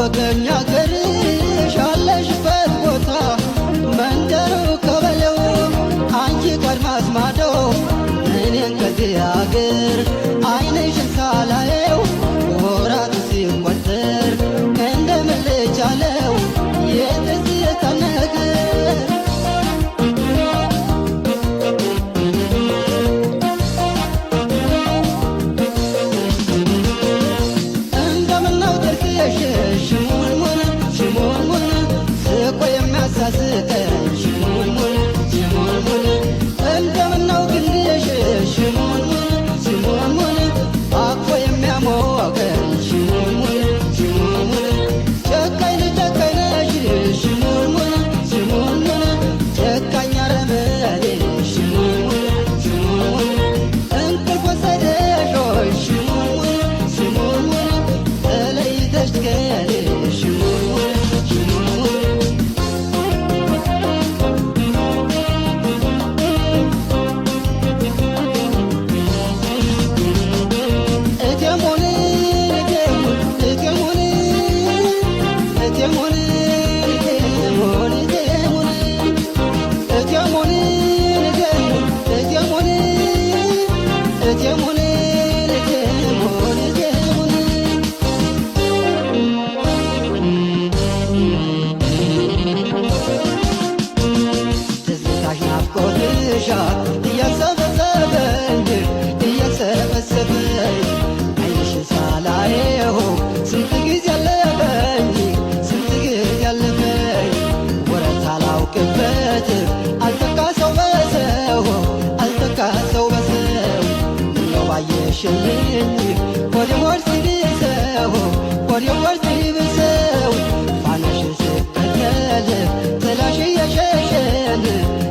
ናፈቀኝ አገርሽ ያለሽበት ቦታ መንደሩ ቀበሌው አንቺ ከአድማስ ማዶ እኔን ከዚህ አገር ዓይንሽን ሳላየው ወራቱ ሲቆጠር እንደምን ልቻለው የትዝታ ነገር እንደምነው ጥርስሽ ሽሙንሙን ሽሙንሙን ስቆ የሚያሳስተኝ ሽሙንሙን ሽሙንሙን እንደምነው ግንድሽ ሽሙንሙን ሽሙንሙን አቅፎ የሚያሞቀኝ ሽሙንሙን ሽሙንሙን ጨካኝ ጨካኝ ነሽ ሽሙንሙን ሽሙንሙን ጨካኝ አረመኔ ሽሙንሙን ሽሙንሙን እንቅልፍ ወሰደሽ ሆይ ሽሙንሙን ሽሙንሙን ተለይተሽ ከኔ ሽሙንሙን ሽሙንሙን እቴሙን እቴሙን እቴሙን እቴሙን እቴሙን እቴሙን እቴሙን እቴሙን እቴሙን እቴሙን እቴሙን እቴሙን ትዝታሽ ናፍቆትሻ እያሰበሰበኝ እያሰበሰበኝ ዓይንሽን ሳላየው ስንት ጊዜ አለፈኝ ስንት ጊዜ አለፈኝ ወረት አላውቅበት አልተካ ሰው በሰው አልተካ ሰው በሰው ምነው ባየሽልኝ ወደ ወርሲ ብሰው ወደ ወርሲ ብሰው ፋናሽን ስከተል ጥላሽ እየሸሸን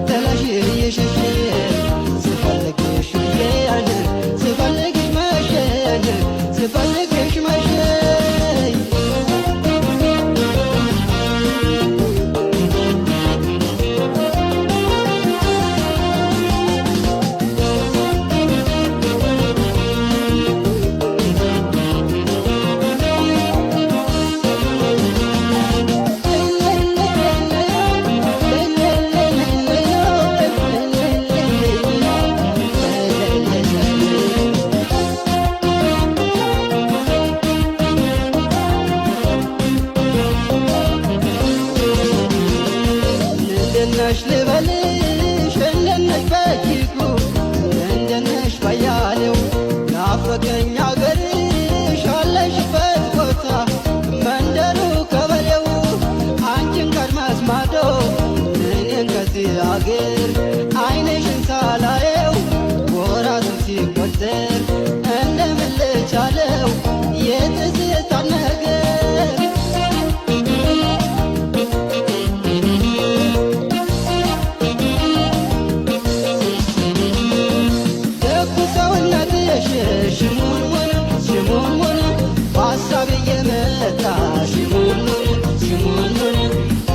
ጥላሽ እየሸሸን ስፈልግሽ ውዬን ስፈልግሽ መሸን ስፈልግሽ መሸኝ እንደነሽ ልበልሽ እንደነሽ በእጅጉ እንደነሽ ባያሌው ናፈቀኝ አገርሽ ያለሽበት ቦታ መንደሩ ቀበሌው አንቺን ከአድማስ ማዶ እኔን ከዚህ አገር ዓይንሽን ሳላየው ወራቱ ሲቆጠር እንደምን ልቻለው የትዝታ ነገር ደጉ ሰውነትሽ ሽሙንሙን ሽሙንሙን በሐሳብ እየመጣ ሽሙንሙን ሽሙንሙን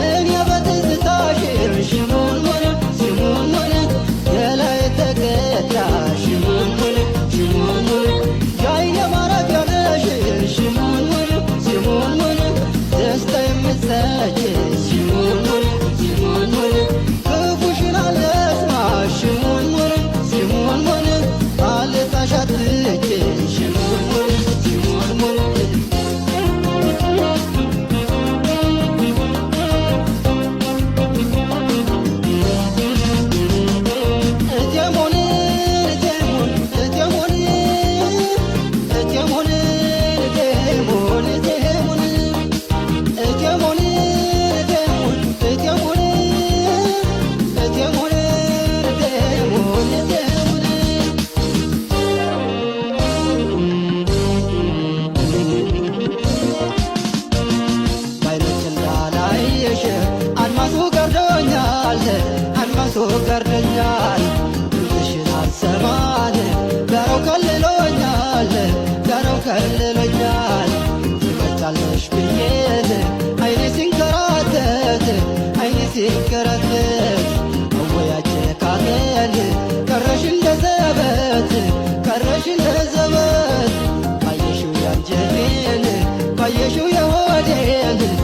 እኔ በትዝታሽ ሽሙንሙን ሽሙንሙን ገላዬ ተቀጣ ሽሙንሙን ሽሙንሙን ያየ ማረፊያ ነሽ ሽሙንሙን ሽሙንሙን ደስታ የምትሰጪ ሽሙንሙን ሽሙንሙን ክፉሽን አልስማ ሽሙንሙን ሽሙንሙን አልጣሽ አትጭ ሽሙንሙን ሽሙንሙን እቴሙን እቴሙን እቴሙን እቴሙን እቴሙን እቴሙን እቴሙን እቴሙን እቴሙን እቴሙን እቴሙን እቴሙን ባይኖች እንዳላየሽ አድማሱ ገርዶኛል አድማሱ ገርዶኛል ድምፅሽን አልሰማን ጋራው ከልሎኛል ጋራው ከልሎኛል ትመጫለሽ ብዬን ዓይኔ ሲንከራተት ዓይኔ ሲንከራተት መወያጨ ካገል ቀረሽ እንደ ዘበት ቀረሽ እንደ ዘበት ባየሽው ያንጀቴን ባየሽው የሆድ ዘመዴን